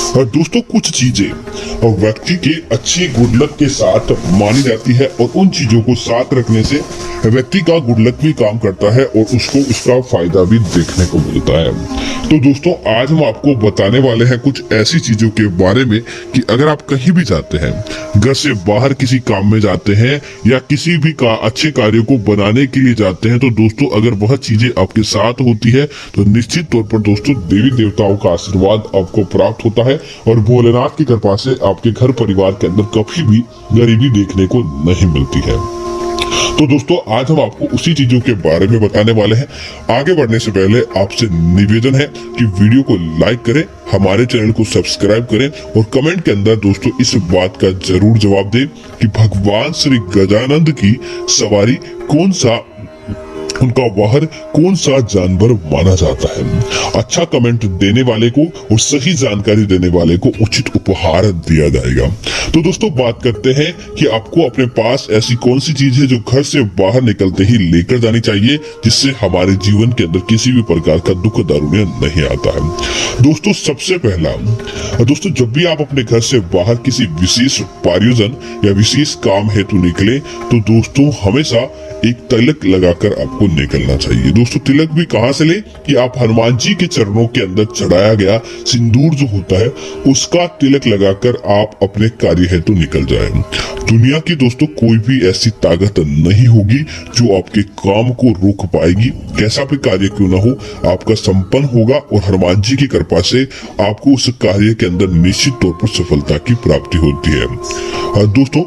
और दोस्तों कुछ चीजें व्यक्ति के अच्छी गुड लक के साथ मानी जाती है और उन चीजों को साथ रखने से व्यक्ति का गुड लक भी काम करता है और उसको उसका फायदा भी देखने को मिलता है। तो दोस्तों आज हम आपको बताने वाले हैं कुछ ऐसी चीजों के बारे में कि अगर आप कहीं भी जाते हैं, घर से बाहर किसी काम में जाते हैं या किसी भी अच्छे कार्य को बनाने के लिए जाते हैं, तो दोस्तों अगर वह चीजें आपके साथ होती है तो निश्चित तौर पर दोस्तों देवी देवताओं का आशीर्वाद आपको प्राप्त होता है और भोलेनाथ की कृपा से आपके घर परिवार के अंदर कभी भी गरीबी देखने को नहीं मिलती है। तो दोस्तों आज हम आपको उसी चीजों के बारे में बताने वाले हैं। आगे बढ़ने से पहले आपसे निवेदन है कि वीडियो को लाइक करें, हमारे चैनल को सब्सक्राइब करें और कमेंट के अंदर दोस्तों इस बात का जरूर जवाब दें कि भगवान श्री गजानंद की सवारी कौन सा, उनका वाहन कौन सा जानवर माना जाता है। अच्छा कमेंट देने वाले को और सही जानकारी देने वाले को उचित उपहार दिया जाएगा। तो दोस्तों बात करते हैं कि आपको अपने पास ऐसी कौन सी चीज है जो घर से बाहर निकलते ही लेकर जानी चाहिए, जिससे हमारे जीवन के अंदर किसी भी प्रकार का दुख दारुण्य नहीं आता है। दोस्तों सबसे पहला दोस्तों, जब भी आप अपने घर से बाहर किसी विशेष प्रयोजन या विशेष काम हेतु निकले तो दोस्तों हमेशा एक तिलक लगाकर आपको निकलना चाहिए। दोस्तों तिलक भी कहां से ले कि आप हनुमान जी के चरणों के अंदर चढ़ाया गया सिंदूर जो होता है उसका तिलक लगाकर आप अपने कार्य हेतु निकल जाए। दुनिया की दोस्तों कोई भी ऐसी ताकत नहीं होगी जो आपके काम को रोक पाएगी। कैसा भी कार्य क्यों ना हो आपका संपन्न होगा और हनुमान जी की कृपा से आपको उस कार्य के अंदर निश्चित तौर पर सफलता की प्राप्ति होती है। दोस्तों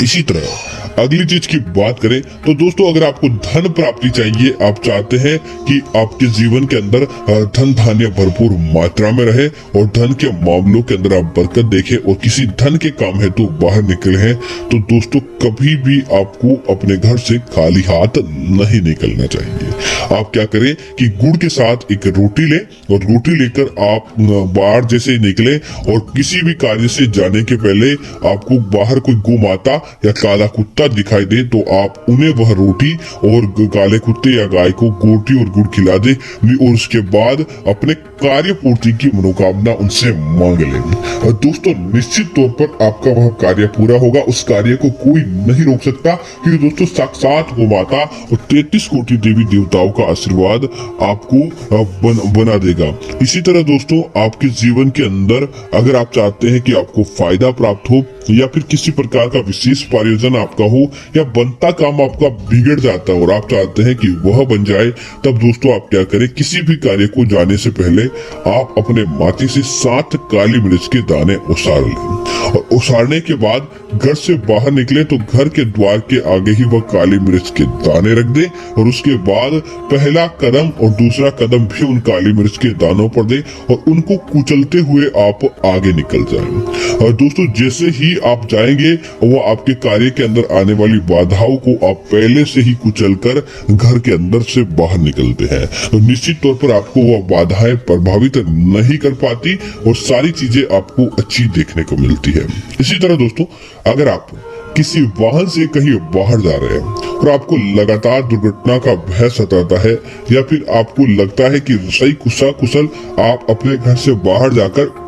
इसी तरह अगली चीज की बात करें तो दोस्तों अगर आपको धन प्राप्ति चाहिए, आप चाहते हैं कि आपके जीवन के अंदर धन धान्य भरपूर मात्रा में रहे और धन के मामलों के अंदर आप बरकत देखें और किसी धन के काम हेतु बाहर निकले हैं, तो दोस्तों कभी भी आपको अपने घर से खाली हाथ नहीं निकलना चाहिए। आप क्या करें कि गुड़ के साथ एक रोटी ले और रोटी लेकर आप बाहर जैसे निकले और किसी भी कार्य से जाने के पहले आपको बाहर कोई गौ माता या काला कुत्ता दिखाई दे तो आप उन्हें वह रोटी और काले कुत्ते या गाय को रोटी और गुड़ खिला दे और उसके बाद अपने कार्य पूर्ति की मनोकामना उनसे मांग ले। और दोस्तों निश्चित तौर पर आपका वह कार्य पूरा होगा। उस कार्य को कोई नहीं रोक सकता क्योंकि दोस्तों साक्षात गौ माता और 33 कोटि देवी देवताओं का आशीर्वाद आपको बना देगा। इसी तरह दोस्तों आपके जीवन के अंदर अगर आप चाहते हैं कि आपको फायदा प्राप्त हो या फिर किसी प्रकार का विशेष प्रयोजन आपका हो या बनता काम आपका बिगड़ जाता है और आप चाहते हैं कि वह बन जाए, तब दोस्तों आप क्या करें, किसी भी कार्य को जाने से पहले आप अपने माथे से 7 काली मिर्च के दाने उसार लें और उसारने के बाद घर से बाहर निकले तो घर के द्वार के आगे ही वह काली मिर्च के दाने रख दे और उसके बाद पहला कदम और दूसरा कदम भी उन काली मिर्च के दानों पर दे और उनको कुचलते हुए आप आगे निकल जाएं। और दोस्तों जैसे ही आप जाएंगे वो आपके कार्य के अंदर आने वाली बाधाओं को आप पहले से ही कुचलकर घर के अंदर से बाहर निकलते हैं, तो निश्चित तौर पर आपको वह बाधाएं प्रभावित नहीं कर पाती और सारी चीजें आपको अच्छी देखने को मिलती है। इसी तरह दोस्तों अगर आप किसी वाहन से कहीं बाहर जा रहे हैं और आपको लगातार दुर्घटना का भय सताता है या फिर आपको लगता है कि सही कुशल आप अपने घर से बाहर जाकर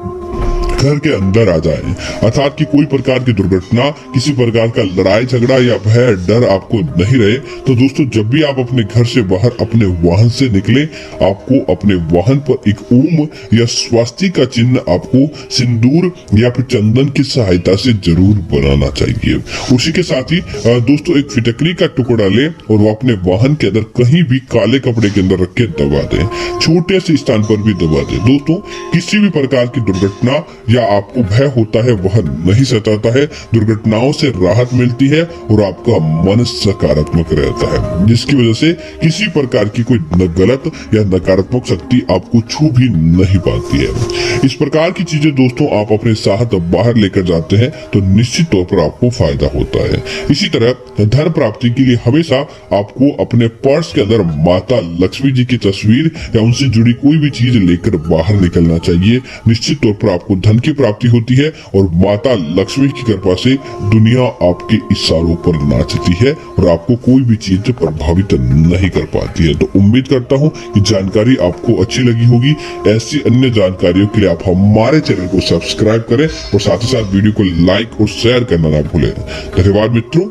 घर के अंदर आ जाए, अर्थात कि कोई प्रकार की दुर्घटना, किसी प्रकार का लड़ाई झगड़ा या भय डर आपको नहीं रहे, तो दोस्तों जब भी आप अपने घर से बाहर अपने वाहन से निकले आपको अपने वाहन पर एक ओम या स्वास्तिक का चिन्ह आपको सिंदूर या फिर चंदन की सहायता से जरूर बनाना चाहिए। उसी के साथ ही दोस्तों एक फिटकरी का टुकड़ा ले और वो अपने वाहन के अंदर कहीं भी काले कपड़े के अंदर रख के दबा दे, छोटे से स्थान पर भी दबा दे। दोस्तों किसी भी प्रकार की दुर्घटना या आपको भय होता है वह नहीं सताता है, दुर्घटनाओं से राहत मिलती है और आपका मन सकारात्मक रहता है, जिसकी वजह से किसी प्रकार की कोई गलत या नकारात्मक शक्ति आपको छू भी नहीं पाती है। इस प्रकार की चीजें दोस्तों आप अपने साथ बाहर लेकर जाते हैं तो निश्चित तौर पर आपको फायदा होता है। इसी तरह धन प्राप्ति के लिए हमेशा आपको अपने पर्स के अंदर माता लक्ष्मी जी की तस्वीर या उनसे जुड़ी कोई भी चीज लेकर बाहर निकलना चाहिए। निश्चित तौर पर आपको धन की प्राप्ति होती है और माता लक्ष्मी की कृपा से दुनिया आपके इशारों पर नाचती है और आपको कोई भी चीज प्रभावित नहीं कर पाती है। तो उम्मीद करता हूँ कि जानकारी आपको अच्छी लगी होगी। ऐसी अन्य जानकारियों के लिए आप हमारे चैनल को सब्सक्राइब करें और साथ ही साथ वीडियो को लाइक और शेयर करना ना भूलें। धन्यवाद मित्रों।